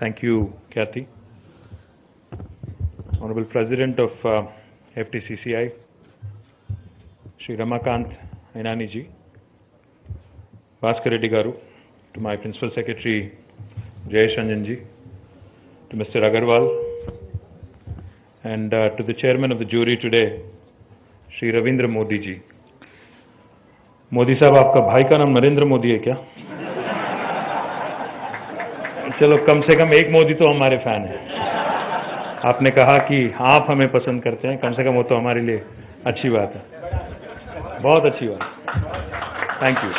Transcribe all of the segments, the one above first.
Thank you, Kathy. Honorable President of FTCCI, Shri Ramakant Ainani ji, Bhaskar Reddy Garu, to my Principal Secretary Jayesh Ranjan ji, to Mr. Agarwal, and to the Chairman of the jury today, Shri Ravindra Modi ji. Modi साहब, आपका भाई का नाम नरेंद्र मोदी है क्या? चलो, कम से कम एक मोदी तो हमारे फैन है। आपने कहा कि आप हमें पसंद करते हैं, कम से कम वो तो हमारे लिए अच्छी बात है, बहुत अच्छी बात। Thank you.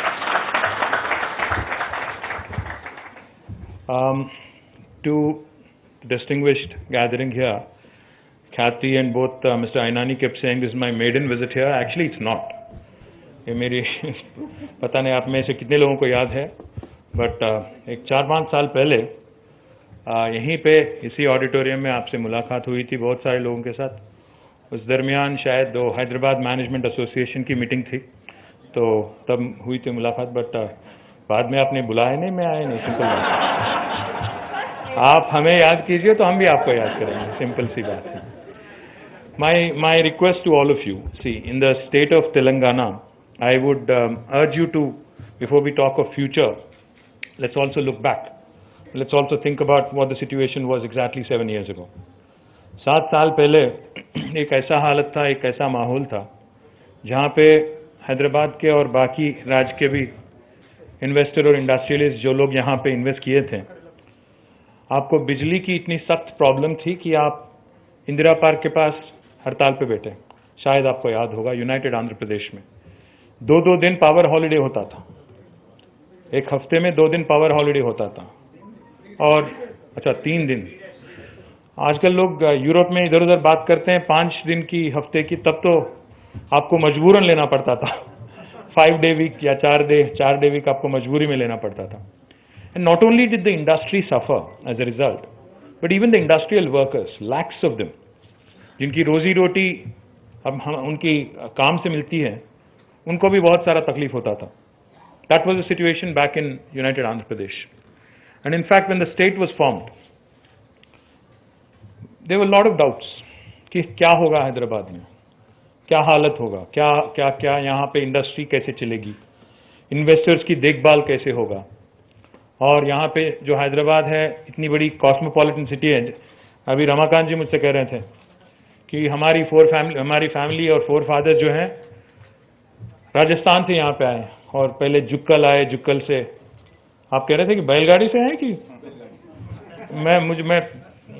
To distinguished gathering here, Kathy and both Mr. Ainani kept saying this is my maiden visit here. Actually, it's not. ये मेरी पता नहीं आप में से कितने लोगों को याद है, बट एक 4-5 साल पहले यहीं पे इसी ऑडिटोरियम में आपसे मुलाकात हुई थी बहुत सारे लोगों के साथ। उस दरमियान शायद हैदराबाद मैनेजमेंट एसोसिएशन की मीटिंग थी, तो तब हुई थी मुलाकात, बट बाद में आपने बुलाया नहीं, मैं आया नहीं। सिंपल बात, आप हमें याद कीजिए तो हम भी आपको याद करेंगे, सिंपल सी बात है। My request to all of you, see, in the state of Telangana, I would urge you to, before we talk of future, let's also look back. Let's also think about what the situation was exactly 7 years ago. 7 साल पहले एक ऐसा हालत था, एक ऐसा माहौल था, जहाँ पे हैदराबाद के और बाकी राज्य के भी इन्वेस्टर और इंडस्ट्रियलिस्ट जो लोग यहाँ पे इन्वेस्ट किए थे, आपको बिजली की इतनी सख्त प्रॉब्लम थी कि आप इंदिरा पार्क के पास हड़ताल पे बैठे। शायद आपको याद होगा, यूनाइटेड आंध्र प्रदेश में 2-2 दिन पावर हॉलिडे होता था, एक हफ्ते में 2 दिन पावर हॉलिडे होता था, और अच्छा 3 दिन। आजकल लोग यूरोप में इधर उधर बात करते हैं 5 दिन की, हफ्ते की, तब तो आपको मजबूरन लेना पड़ता था 5 डे वीक या 4 डे वीक आपको मजबूरी में लेना पड़ता था। And not only did the industry suffer as a result, but even the industrial workers, lakhs of them, जिनकी रोजी रोटी अब उनकी काम से मिलती है, उनको भी बहुत सारा तकलीफ होता था। That was the situation back in United Andhra Pradesh. And in fact, when the state was formed, there were a lot of doubts कि क्या होगा हैदराबाद में, क्या हालत होगा, क्या क्या क्या यहाँ पे इंडस्ट्री कैसे चलेगी, इन्वेस्टर्स की देखभाल कैसे होगा, और यहाँ पे जो हैदराबाद है इतनी बड़ी कॉस्मोपॉलिटन सिटी है। अभी रमाकांत जी मुझसे कह रहे थे कि हमारी फैमिली और 4 फादर जो हैं राजस्थान से यहाँ पे आए, और पहले जुक्कल आए, जुक्कल से आप कह रहे थे कि बैलगाड़ी से हैं कि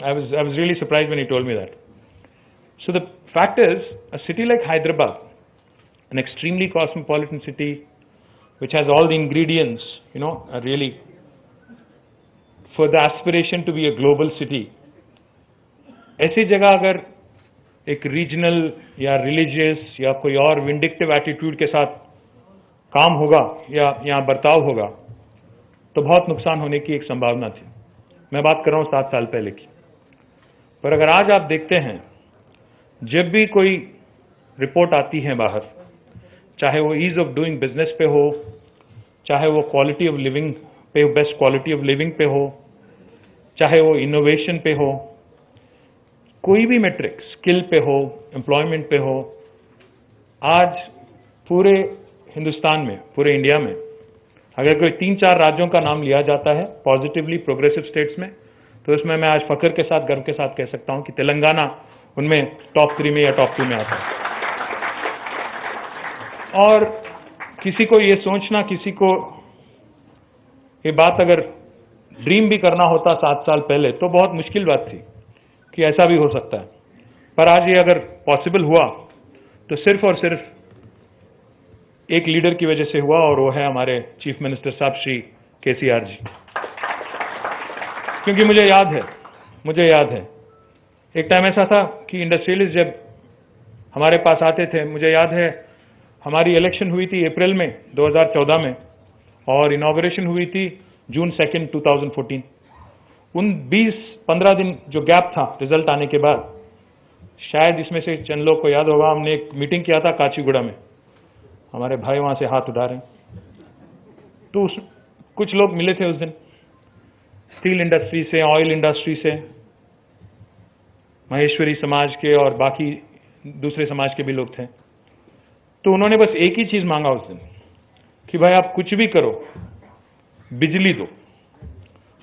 I was really surprised when he told me that. So the fact is, a city like Hyderabad, an extremely cosmopolitan city which has all the ingredients, really for the aspiration to be a global city, ऐसी जगह अगर एक regional या religious या कोई और vindictive attitude के साथ काम होगा या यहाँ बर्ताव होगा, तो बहुत नुकसान होने की एक संभावना थी। मैं बात कर रहा हूँ 7 साल पहले की। पर अगर आज आप देखते हैं, जब भी कोई रिपोर्ट आती है बाहर, चाहे वो ईज ऑफ डूइंग बिजनेस पे हो, चाहे वो क्वालिटी ऑफ लिविंग पे, बेस्ट क्वालिटी ऑफ लिविंग पे हो, चाहे वो इनोवेशन पे हो, कोई भी मेट्रिक, स्किल पे हो, एम्प्लॉयमेंट पे हो, आज पूरे हिंदुस्तान में, पूरे इंडिया में अगर कोई 3-4 राज्यों का नाम लिया जाता है पॉजिटिवली प्रोग्रेसिव स्टेट्स में, तो इसमें मैं आज फख्र के साथ, गर्व के साथ कह सकता हूं कि तेलंगाना उनमें टॉप 3 में या टॉप 2 में आता है। और किसी को ये सोचना, किसी को ये बात अगर ड्रीम भी करना होता 7 साल पहले, तो बहुत मुश्किल बात थी कि ऐसा भी हो सकता है। पर आज ये अगर पॉसिबल हुआ तो सिर्फ और सिर्फ एक लीडर की वजह से हुआ, और वो है हमारे चीफ मिनिस्टर साहब श्री KCR जी। क्योंकि मुझे याद है एक टाइम ऐसा था कि इंडस्ट्रियलिस्ट जब हमारे पास आते थे, मुझे याद है हमारी इलेक्शन हुई थी अप्रैल में 2014 में, और इनॉग्रेशन हुई थी जून 2, 2014। उन 20-15 दिन जो गैप था रिजल्ट आने के बाद, शायद इसमें से चंद लोग को याद होगा, हमने एक मीटिंग किया था काचीगुड़ा में। हमारे भाई वहां से हाथ उठा रहे हैं, तो कुछ लोग मिले थे उस दिन। स्टील इंडस्ट्री से, ऑयल इंडस्ट्री से, महेश्वरी समाज के और बाकी दूसरे समाज के भी लोग थे। तो उन्होंने बस एक ही चीज मांगा उस दिन कि भाई आप कुछ भी करो, बिजली दो,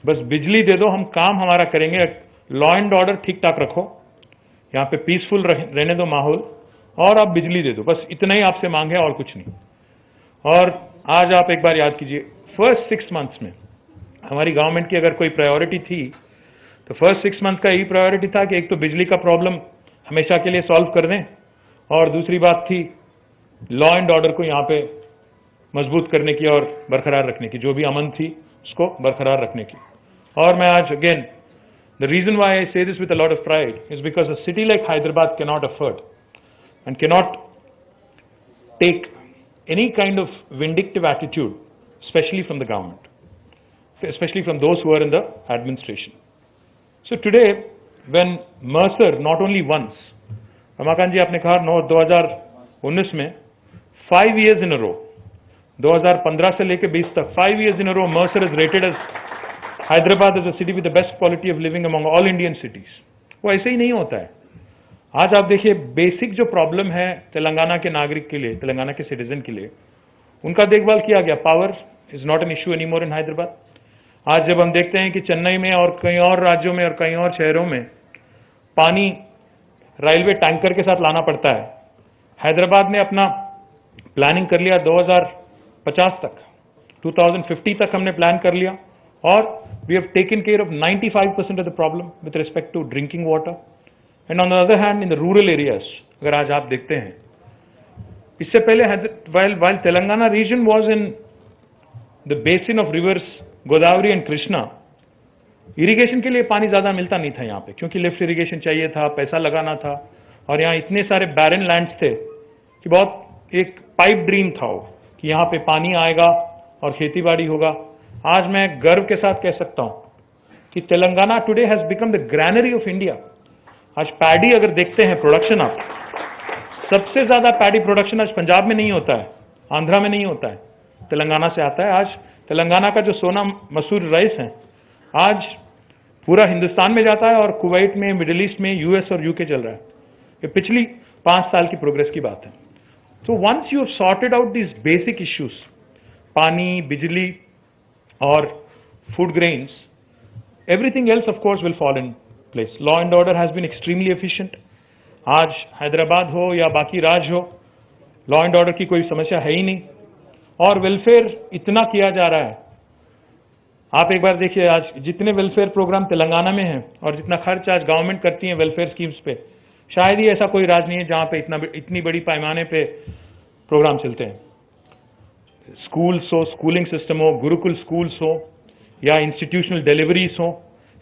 बस बिजली दे दो, हम काम हमारा करेंगे, लॉ एंड ऑर्डर ठीक ठाक रखो, यहाँ पे पीसफुल रहने दो माहौल, और आप बिजली दे दो, बस इतना ही आपसे मांग है और कुछ नहीं। और आज आप एक बार याद कीजिए, फर्स्ट 6 मंथ्स में हमारी गवर्नमेंट की अगर कोई प्रायोरिटी थी तो फर्स्ट 6 मंथ का यही प्रायोरिटी था कि एक तो बिजली का प्रॉब्लम हमेशा के लिए सॉल्व कर दें, और दूसरी बात थी लॉ एंड ऑर्डर को यहाँ पे मजबूत करने की और बरकरार रखने की, जो भी अमन थी उसको बरकरार रखने की। और मैं आज again, the reason why I say this with a lot of pride is because a city like Hyderabad cannot afford and cannot take any kind of vindictive attitude, especially from the government, especially from those who are in the administration. So today, when Mercer not only once, Ramakant ji आपने कहा 2019 में 5 years in a row, 2015 से लेकर 20 तक 5 years in a row, Mercer is rated as Hyderabad is a city with the best quality of living among all Indian cities. वो ऐसे ही नहीं होता है। आज आप देखिए, बेसिक जो प्रॉब्लम है तेलंगाना के नागरिक के लिए, तेलंगाना के सिटीजन के लिए, उनका देखभाल किया गया। Power is not an issue anymore in Hyderabad. आज जब हम देखते हैं कि चेन्नई में और कई और राज्यों में और कई और शहरों में पानी रेलवे टैंकर के साथ लाना पड़ता है, हैदराबाद ने अपना प्लानिंग कर लिया 2050 तक, 2050 तक हमने प्लान कर लिया, और we have taken care of 95% of the problem with respect to drinking water. And on the other hand, in the rural areas, अगर आज आप देखते हैं, इससे पहले while Telangana region was in the basin of rivers Godavari and Krishna, irrigation के लिए पानी ज्यादा मिलता नहीं था यहाँ पे, क्योंकि लिफ्ट इरिगेशन चाहिए था, पैसा लगाना था, और यहाँ इतने सारे बैरन लैंड्स थे कि बहुत एक पाइप ड्रीम था वो कि यहाँ पे पानी आएगा और खेती बाड़ी होगा। आज मैं गर्व के साथ कह सकता हूं कि Telangana today has become the granary of India. आज पैडी अगर देखते हैं प्रोडक्शन, आप सबसे ज्यादा पैडी प्रोडक्शन आज पंजाब में नहीं होता है, आंध्रा में नहीं होता है, तेलंगाना से आता है। आज तेलंगाना का जो सोना मसूर राइस है आज पूरा हिंदुस्तान में जाता है, और कुवैत में, मिडिल ईस्ट में, यूएस और यूके चल रहा है। ये पिछली 5 साल की प्रोग्रेस की बात है। तो once you have sorted out these basic issues, पानी, बिजली और food grains, everything else of course will fall in place. Law and order has been extremely efficient. आज हैदराबाद हो या बाकी राज्य हो, लॉ एंड ऑर्डर की कोई समस्या है ही नहीं, और वेलफेयर इतना किया जा रहा है। आप एक बार देखिए, आज जितने वेलफेयर प्रोग्राम तेलंगाना में हैं और जितना खर्च आज गवर्नमेंट करती है वेलफेयर स्कीम्स पे, शायद ही ऐसा कोई राज्य नहीं है जहां पे इतनी बड़ी पैमाने पे प्रोग्राम चलते हैं। स्कूल्स हो, स्कूलिंग सिस्टम हो, गुरुकुल स्कूल्स हो या इंस्टीट्यूशनल डिलीवरीज हो,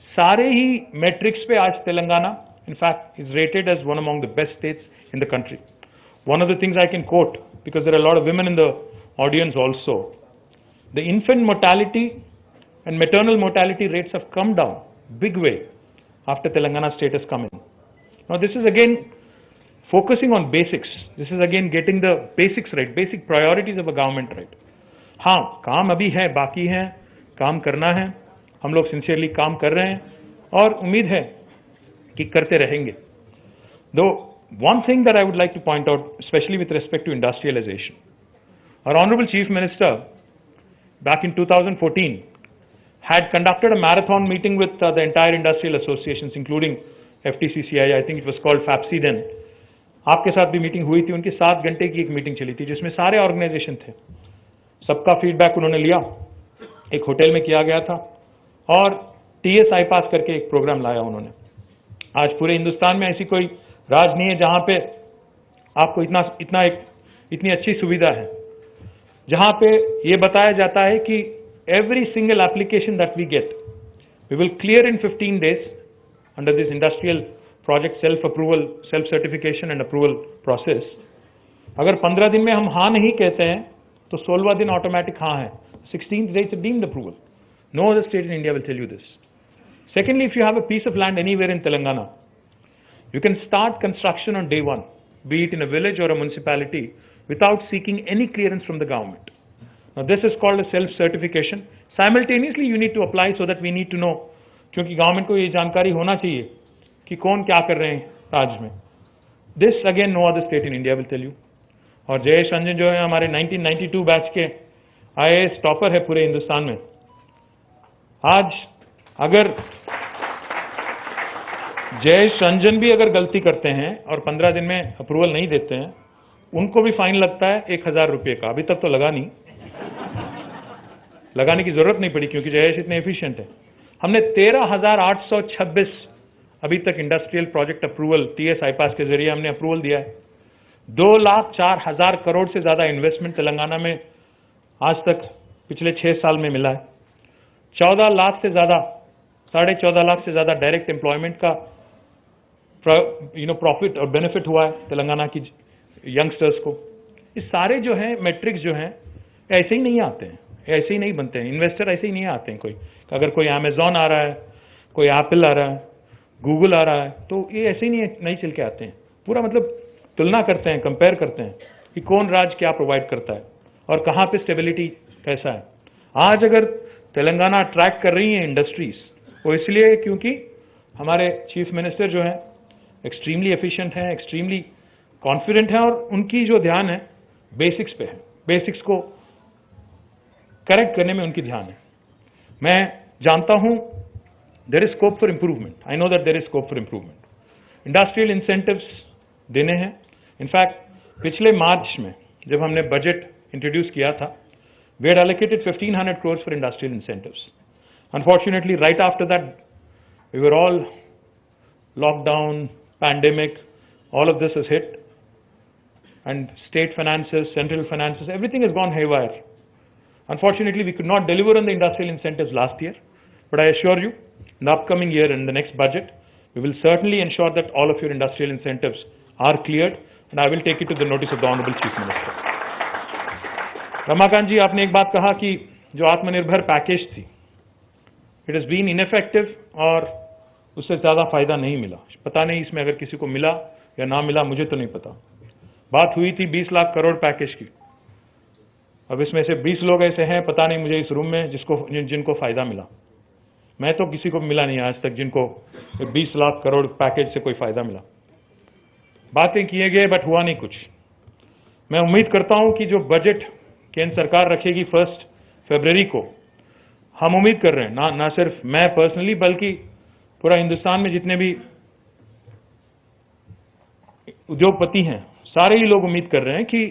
सारे ही मैट्रिक्स पे आज Telangana in fact is rated as one among the best states in the country. One of the things I can quote, because there are lot of women in the audience also, the infant mortality and maternal mortality rates have come down big way after Telangana state has come in. Now this is again focusing on basics. This is again getting the basics right, basic priorities of a government right. हाँ, काम अभी है, बाकी है, काम करना है, हम लोग सिंसियरली काम कर रहे हैं और उम्मीद है कि करते रहेंगे। Though one thing that I would like to point out, especially with respect to industrialization, our Honorable Chief Minister back in 2014 had conducted a marathon meeting with the entire industrial associations, including FTCCI, I think it was called FAPSI then. आपके साथ भी meeting हुई थी, उनकी 7 घंटे की एक meeting चली थी जिसमें सारे ऑर्गेनाइजेशन थे, सबका फीडबैक उन्होंने लिया, एक होटल में किया गया था, और TSI पास करके एक प्रोग्राम लाया उन्होंने। आज पूरे हिंदुस्तान में ऐसी कोई राज्य नहीं है जहां पे आपको इतनी अच्छी सुविधा है, जहां पे ये बताया जाता है कि every single application that we get, we will clear in 15 days under this industrial project self-approval, self-certification and approval process. अगर 15 दिन में हम हाँ नहीं कहते हैं तो 16वां दिन ऑटोमेटिक हाँ है. 16th day it's a deemed approval. No other state in India will tell you this. Secondly, if you have a piece of land anywhere in Telangana, you can start construction on day one, be it in a village or a municipality, without seeking any clearance from the government. This is called self certification. Simultaneously you need to apply so that we need to know, क्योंकि government को ये जानकारी होना चाहिए कि कौन क्या कर रहे हैं राज्य में. This again no other state in India will tell you. और जयेश रंजन जो है हमारे 1992 बैच के IAS टॉपर है पूरे हिंदुस्तान में. आज अगर जयेश रंजन भी अगर गलती करते हैं और 15 दिन में अप्रूवल नहीं देते हैं, उनको भी फाइन लगता है 1000 रुपये का. अभी तक तो लगा नहीं, लगाने की जरूरत नहीं पड़ी क्योंकि जयेश इतने एफिशिएंट है. हमने 13,826 अभी तक industrial project approval TS IPAS के जरिए हमने अप्रूवल दिया है. 2,04,000 करोड़ से ज्यादा इन्वेस्टमेंट तेलंगाना में आज तक पिछले 6 साल में मिला है. 14 लाख से ज्यादा, 14.5 लाख से ज्यादा डायरेक्ट एम्प्लॉयमेंट का प्रॉफिट और बेनिफिट हुआ है तेलंगाना की यंगस्टर्स को. ये सारे जो हैं मेट्रिक्स जो हैं ऐसे ही नहीं आते हैं, ऐसे ही नहीं बनते हैं. इन्वेस्टर ऐसे ही नहीं आते हैं. कोई अगर कोई अमेजॉन आ रहा है, कोई एप्पल आ रहा है, गूगल आ रहा है, तो ये ऐसे ही नहीं चल के आते हैं. पूरा मतलब तुलना करते हैं, कंपेयर करते हैं कि कौन राज्य क्या प्रोवाइड करता है और कहाँ पे स्टेबिलिटी कैसा है. आज अगर तेलंगाना अट्रैक्ट कर रही है इंडस्ट्रीज, वो इसलिए क्योंकि हमारे चीफ मिनिस्टर जो है एक्सट्रीमली एफिशिएंट हैं, एक्सट्रीमली कॉन्फिडेंट हैं और उनकी जो ध्यान है बेसिक्स पे है. बेसिक्स को करेक्ट करने में उनकी ध्यान है. मैं जानता हूं there is scope for improvement. I know that there is scope for improvement. Industrial incentives देने हैं. इनफैक्ट पिछले मार्च में जब हमने बजट इंट्रोड्यूस किया था, we had allocated 1,500 crores for industrial incentives. Unfortunately, right after that, we were all locked down, pandemic, all of this has hit, and state finances, central finances, everything has gone haywire. Unfortunately, we could not deliver on the industrial incentives last year, but I assure you, in the upcoming year, in the next budget, we will certainly ensure that all of your industrial incentives are cleared, and I will take it to the notice of the Honorable Chief Minister. Ramakant ji, आपने एक बात कहा कि जो आत्मनिर्भर package थी, it has been ineffective और उससे ज्यादा फायदा नहीं मिला. पता नहीं इसमें अगर किसी को मिला या ना मिला, मुझे तो नहीं पता. बात हुई थी 20 लाख करोड़ पैकेज की. अब इसमें से 20 लोग ऐसे हैं, पता नहीं मुझे इस रूम में जिनको फायदा मिला. मैं तो किसी को मिला नहीं आज तक जिनको 20 लाख करोड़ पैकेज से कोई फायदा मिला. बातें किए गए बट हुआ नहीं कुछ. मैं उम्मीद करता हूं कि जो बजट केंद्र सरकार रखेगी 1 फरवरी को, हम उम्मीद कर रहे हैं, ना सिर्फ मैं पर्सनली बल्कि पूरा हिंदुस्तान में जितने भी उद्योगपति हैं, सारे ही लोग उम्मीद कर रहे हैं कि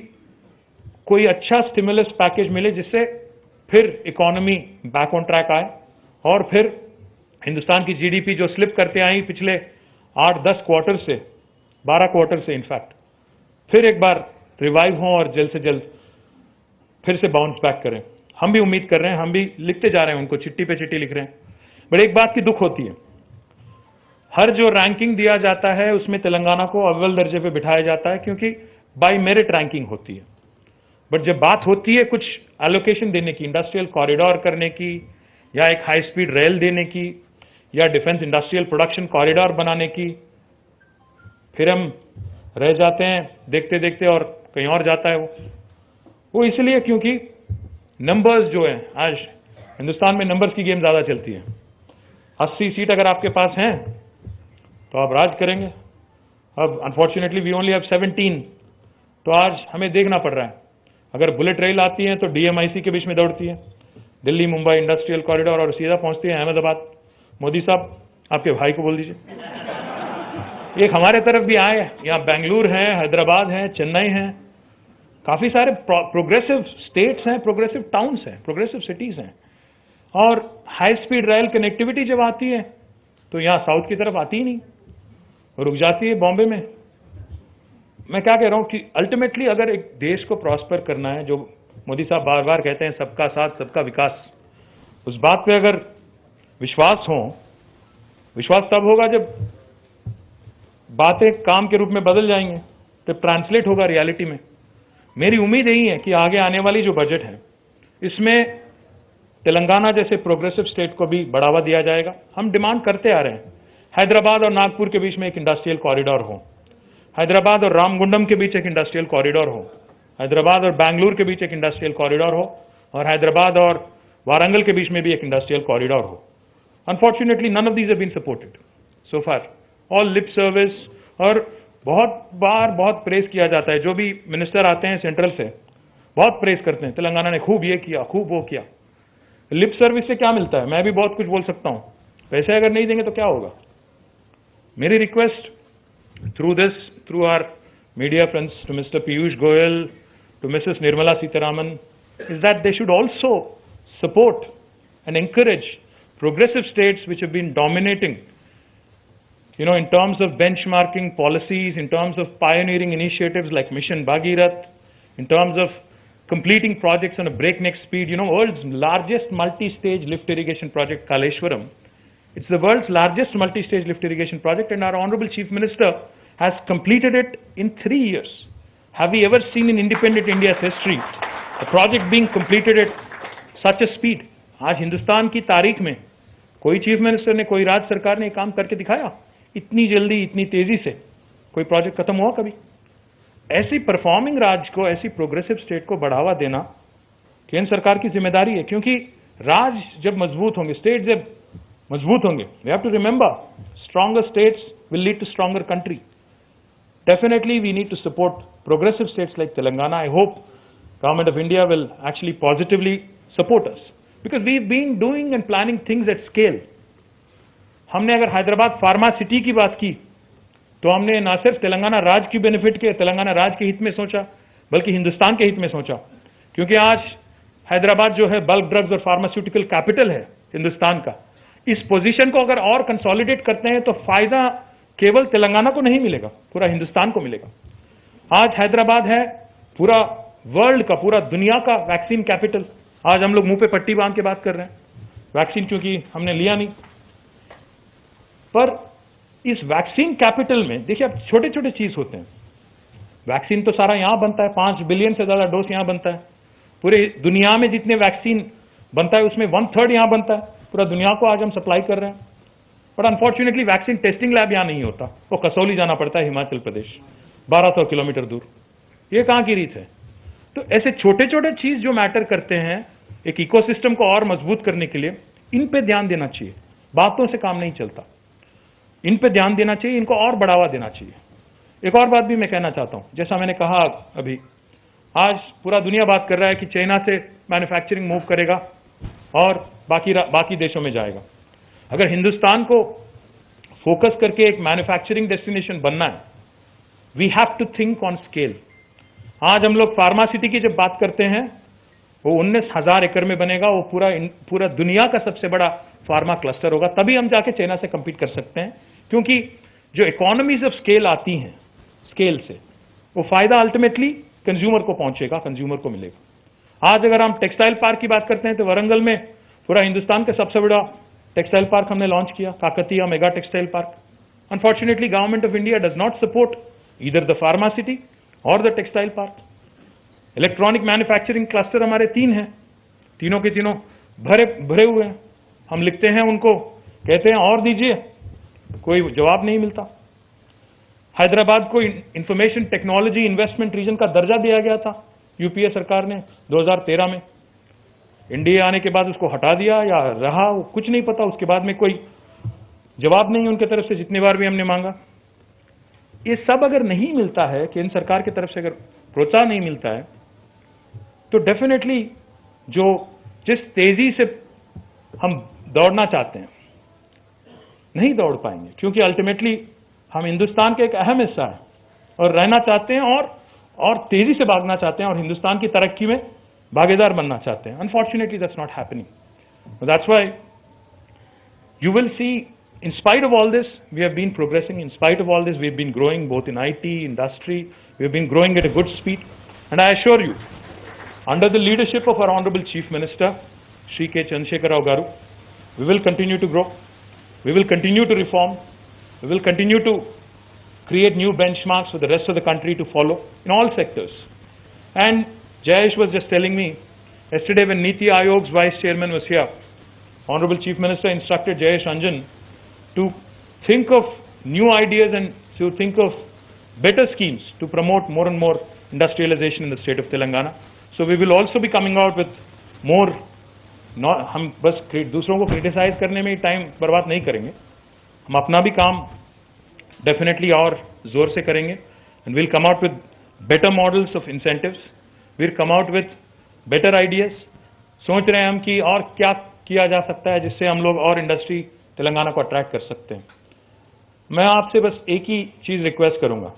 कोई अच्छा स्टिमुलस पैकेज मिले जिससे फिर इकोनॉमी बैक ऑन ट्रैक आए और फिर हिंदुस्तान की जीडीपी जो स्लिप करते आई पिछले 8-10 क्वार्टर से, 12 क्वार्टर से इनफैक्ट, फिर एक बार रिवाइव हों और जल्द से जल्द फिर से बाउंस बैक करें. हम भी उम्मीद कर रहे हैं, हम भी लिखते जा रहे हैं, उनको चिट्ठी पे चिट्ठी लिख रहे हैं. बट एक बात की दुख होती है, हर जो रैंकिंग दिया जाता है उसमें तेलंगाना को अव्वल दर्जे पे बिठाया जाता है क्योंकि बाय मेरिट रैंकिंग होती है. बट जब बात होती है कुछ एलोकेशन देने की, इंडस्ट्रियल कॉरिडोर करने की, या एक हाई स्पीड रेल देने की, या डिफेंस इंडस्ट्रियल प्रोडक्शन कॉरिडोर बनाने की, फिर हम रह जाते हैं देखते देखते और कहीं और जाता है वो इसलिए क्योंकि नंबर्स जो है, आज हिंदुस्तान में नंबर्स की गेम ज्यादा चलती है. 80 सीट अगर आपके पास हैं तो आप राज करेंगे. अब अनफॉर्चुनेटली वी ओनली हैव 17, तो आज हमें देखना पड़ रहा है. अगर बुलेट रेल आती है तो DMIC के बीच में दौड़ती है, दिल्ली मुंबई इंडस्ट्रियल कॉरिडोर, और सीधा पहुंचती है अहमदाबाद. मोदी साहब आपके भाई को बोल दीजिए एक हमारे तरफ भी आए. यहाँ बेंगलुरु है, हैदराबाद है, चेन्नई है, काफी सारे प्रोग्रेसिव स्टेट्स हैं, प्रोग्रेसिव टाउन्स हैं, प्रोग्रेसिव सिटीज हैं. और हाई स्पीड रेल कनेक्टिविटी जब आती है तो यहाँ साउथ की तरफ आती ही नहीं, रुक जाती है बॉम्बे में. मैं क्या कह रहा हूं कि अल्टीमेटली अगर एक देश को प्रॉस्पर करना है, जो मोदी साहब बार बार कहते हैं सबका साथ सबका विकास, उस बात पे अगर विश्वास हो, विश्वास तब होगा जब बातें काम के रूप में बदल जाएंगे, तो ट्रांसलेट होगा रियलिटी में. मेरी उम्मीद यही है कि आगे आने वाली जो बजट है इसमें तेलंगाना जैसे प्रोग्रेसिव स्टेट को भी बढ़ावा दिया जाएगा. हम डिमांड करते आ रहे हैं हैदराबाद और नागपुर के बीच में एक इंडस्ट्रियल कॉरिडोर हो, हैदराबाद और रामगुंडम के बीच एक इंडस्ट्रियल कॉरिडोर हो, हैदराबाद और बेंगलुरु के बीच एक इंडस्ट्रियल कॉरिडोर हो, और हैदराबाद और वारंगल के बीच में भी एक इंडस्ट्रियल कॉरिडोर हो। Unfortunately none of these have been supported so far, all lip service, और बहुत बार बहुत प्रेस किया जाता है। जो भी मिनिस्टर आते हैं सेंट्रल से बहुत प्रेस करते हैं, तेलंगाना ने खूब ये किया, खूब वो किया। लिप सर्विस से क्या मिलता है? मैं भी बहुत कुछ बोल सकता हूं, पैसे अगर नहीं देंगे तो क्या होगा? मेरी request through this, through our media friends, to Mr Piyush Goyal, to Mrs Nirmala Sitharaman, is that they should also support and encourage progressive states which have been dominating, in terms of benchmarking policies, in terms of pioneering initiatives like Mission Bhagirath, in terms of completing projects on a breakneck speed. World's largest multi-stage lift irrigation project, Kaleshwaram. It's the world's largest multi-stage lift irrigation project, and our Honorable Chief Minister has completed it in 3 years. Have we ever seen in independent India's history a project being completed at such a speed? आज हिंदुस्तान की तारीख में कोई chief minister ने, कोई राज्य सरकार ने ये काम करके दिखाया? इतनी जल्दी, इतनी तेजी से कोई प्रोजेक्ट खत्म हुआ कभी? ऐसी परफॉर्मिंग राज्य को, ऐसी प्रोग्रेसिव स्टेट को बढ़ावा देना केंद्र सरकार की जिम्मेदारी है, क्योंकि राज्य जब मजबूत होंगे, स्टेट जब मजबूत होंगे, we have to remember, stronger states will lead to stronger country. Definitely we need to support progressive states like Telangana. I hope Government of India will actually positively support us, because we've been doing and planning things at scale. हमने अगर Hyderabad pharma city की बात की तो हमने ना सिर्फ तेलंगाना राज्य की बेनिफिट के, तेलंगाना राज्य के हित में सोचा, बल्कि हिंदुस्तान के हित में सोचा, क्योंकि आज हैदराबाद जो है बल्क ड्रग्स और फार्मास्यूटिकल कैपिटल है हिंदुस्तान का. इस पोजीशन को अगर और कंसोलिडेट करते हैं तो फायदा केवल तेलंगाना को नहीं मिलेगा, पूरा हिंदुस्तान को मिलेगा. आज हैदराबाद है पूरा वर्ल्ड का, पूरा दुनिया का वैक्सीन कैपिटल. आज हम लोग मुंह पे पट्टी बांध के बात कर रहे हैं वैक्सीन क्योंकि हमने लिया नहीं, पर इस वैक्सीन कैपिटल में देखिए अब छोटे छोटे चीज होते हैं. वैक्सीन तो सारा यहां बनता है, 5 बिलियन से ज्यादा डोज यहां बनता है. पूरे दुनिया में जितने वैक्सीन बनता है उसमें 1/3 यहां बनता है. पूरा दुनिया को आज हम सप्लाई कर रहे हैं. But unfortunately vaccine testing lab यहां नहीं होता, वो कसौली जाना पड़ता है, हिमाचल प्रदेश, 1200 किलोमीटर दूर. ये कहां की रीत है? तो ऐसे छोटे छोटे चीज जो मैटर करते हैं एक इकोसिस्टम को और मजबूत करने के लिए, इन पे ध्यान देना चाहिए. बातों से काम नहीं चलता, इन पे ध्यान देना चाहिए, इनको और बढ़ावा देना चाहिए. एक और बात भी मैं कहना चाहता हूं, जैसा मैंने कहा अभी, आज पूरा दुनिया बात कर रहा है कि चाइना से मैन्युफैक्चरिंग मूव करेगा और बाकी देशों में जाएगा. अगर हिंदुस्तान को फोकस करके एक मैन्युफैक्चरिंग डेस्टिनेशन बनना है, we have to think on scale. आज हम लोग फार्मासिटी की जब बात करते हैं, वो 19,000 एकड़ में बनेगा, वो पूरा दुनिया का सबसे बड़ा फार्मा क्लस्टर होगा. तभी हम जाके चाइना से कंपीट कर सकते हैं, क्योंकि जो इकोनॉमीज ऑफ स्केल आती हैं स्केल से, वो फायदा अल्टीमेटली कंज्यूमर को पहुंचेगा, कंज्यूमर को मिलेगा. आज अगर हम टेक्सटाइल पार्क की बात करते हैं तो वारंगल में पूरा हिंदुस्तान का सबसे बड़ा टेक्सटाइल पार्क हमने लॉन्च किया, Kakatiya mega textile park. Unfortunately government of India does not support either the pharma city और the textile park. Electronic manufacturing cluster हमारे 3 हैं, तीनों के तीनों भरे हुए हैं. हम लिखते हैं उनको, कहते हैं और दीजिए, कोई जवाब नहीं मिलता. हैदराबाद को इंफॉर्मेशन टेक्नोलॉजी इन्वेस्टमेंट रीजन का दर्जा दिया गया था यूपीए सरकार ने 2013 में. इंडिया आने के बाद उसको हटा दिया या रहा, वो कुछ नहीं पता. उसके बाद में कोई जवाब नहीं उनके तरफ से, जितनी बार भी हमने मांगा. ये सब अगर नहीं मिलता है, केंद्र सरकार की तरफ से अगर प्रोत्साहन नहीं मिलता है, तो डेफिनेटली जिस तेजी से हम दौड़ना चाहते हैं नहीं दौड़ पाएंगे, क्योंकि अल्टीमेटली हम हिंदुस्तान के एक अहम हिस्सा है और रहना चाहते हैं और तेजी से भागना चाहते हैं और हिंदुस्तान की तरक्की में भागीदार बनना चाहते हैं. Unfortunately that's not happening. That's why you will see, in spite of all this, we have been progressing. In spite of all this, we have been growing both in IT, industry. We have been growing at a good speed. And I assure you, under the leadership of our Honorable Chief Minister, Shri K. Chandrasekhar Rao Garu, we will continue to grow. We will continue to reform. We will continue to create new benchmarks for the rest of the country to follow in all sectors. And Jayesh was just telling me, yesterday when Niti Ayog's Vice Chairman was here, Honorable Chief Minister instructed Jayesh Anjan to think of new ideas and to think of better schemes to promote more and more industrialization in the state of Telangana. So we will also be coming out with मोर, हम बस दूसरों को criticise करने में time बर्बाद नहीं करेंगे, हम अपना भी काम डेफिनेटली और जोर से करेंगे and will come out with better models of incentives, will come out with better ideas. सोच रहे हैं हम कि और क्या किया जा सकता है जिससे हम लोग और इंडस्ट्री तेलंगाना को अट्रैक्ट कर सकते हैं। मैं आपसे बस एक ही चीज रिक्वेस्ट करूंगा,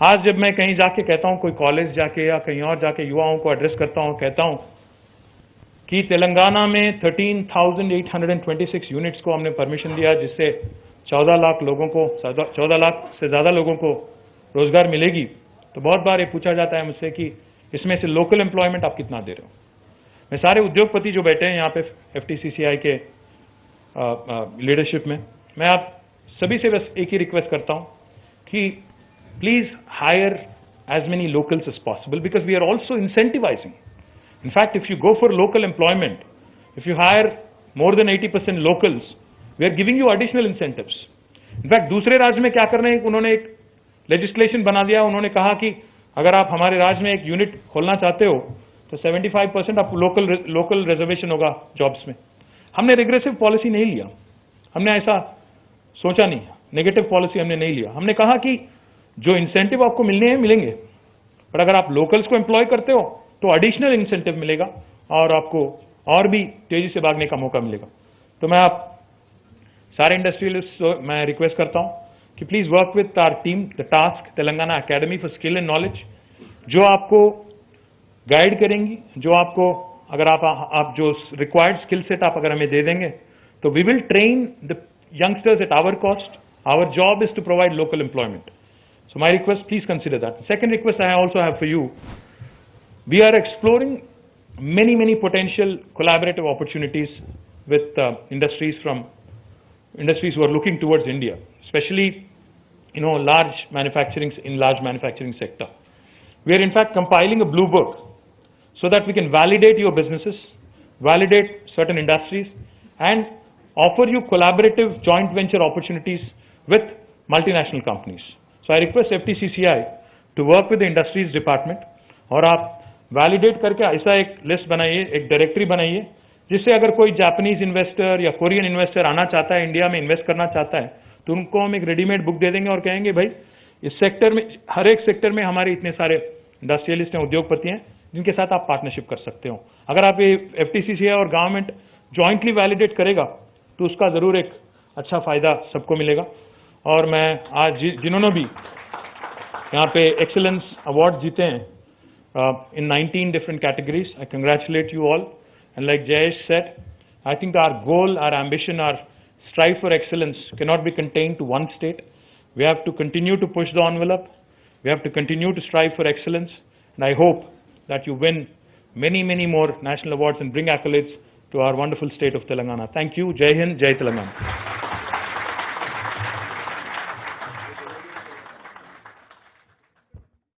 आज जब मैं कहीं जाके कहता हूं, कोई कॉलेज जाके या कहीं और जाके युवाओं को एड्रेस करता हूं, कहता हूं कि तेलंगाना में 13,826 यूनिट्स को हमने परमिशन दिया, जिससे 14 लाख लोगों को, 14 लाख से ज्यादा लोगों को रोजगार मिलेगी, तो बहुत बार ये पूछा जाता है मुझसे कि इसमें से लोकल एम्प्लॉयमेंट आप कितना दे रहे हो। मैं सारे उद्योगपति जो बैठे हैं यहाँ पे FTCCI के लीडरशिप में, मैं आप सभी से बस एक ही रिक्वेस्ट करता हूं कि please higher as many locals as possible, because we are also incentivizing. In fact, if you go for local employment, if you hire more than 80% locals, we are giving you additional incentives. In fact, दूसरे राज्य में क्या कर रहे हैं, उन्होंने एक legislation बना दिया, उन्होंने कहा कि अगर आप हमारे राज्य में एक यूनिट खोलना चाहते हो तो 75% आपको लोकल रिजर्वेशन होगा जॉब्स में। हमने रिग्रेसिव पॉलिसी नहीं लिया, हमने ऐसा सोचा नहीं, नेगेटिव पॉलिसी हमने नहीं लिया। हमने कहा कि जो इंसेंटिव आपको मिलने हैं मिलेंगे, पर अगर आप लोकल्स को एम्प्लॉय करते हो तो एडिशनल इंसेंटिव मिलेगा और आपको और भी तेजी से भागने का मौका मिलेगा। तो मैं आप सारे इंडस्ट्रियलिस्ट मैं रिक्वेस्ट करता हूं कि please work with our team, the task Telangana academy for skill and knowledge, जो आपको गाइड करेंगी, जो आपको अगर आप जो रिक्वायर्ड स्किल सेट आप अगर हमें दे देंगे तो we will train the youngsters at our cost. Our job is to provide local employment. So my request, please consider that. Second request I also have for you, we are exploring many potential collaborative opportunities with industries who are looking towards India, especially large manufacturing sector. We are in fact compiling a blue book so that we can validate your businesses, validate certain industries, and offer you collaborative joint venture opportunities with multinational companies. So I request FTCCI to work with the industries department और आप validate करके ऐसा एक list बनाइए, एक directory बनाइए, जिससे अगर कोई जापानीज इन्वेस्टर या कोरियन इन्वेस्टर आना चाहता है, इंडिया में इन्वेस्ट करना चाहता है, तो उनको हम एक रेडीमेड बुक दे देंगे और कहेंगे भाई इस सेक्टर में, हर एक सेक्टर में हमारे इतने सारे इंडस्ट्रियलिस्ट हैं, उद्योगपति हैं, जिनके साथ आप पार्टनरशिप कर सकते हो। अगर आप ये FTCCI और गवर्नमेंट जॉइंटली वैलिडेट करेगा तो उसका जरूर एक अच्छा फायदा सबको मिलेगा। और मैं आज जिन्होंने भी यहाँ पे एक्सीलेंस अवार्ड जीते हैं in 19 different categories, I congratulate you all. And like Jayesh said, I think our goal, our ambition, our strive for excellence cannot be contained to one state. We have to continue to push the envelope. We have to continue to strive for excellence. And I hope that you win many more national awards and bring accolades to our wonderful state of Telangana. Thank you. Jai Hind, Jai Telangana.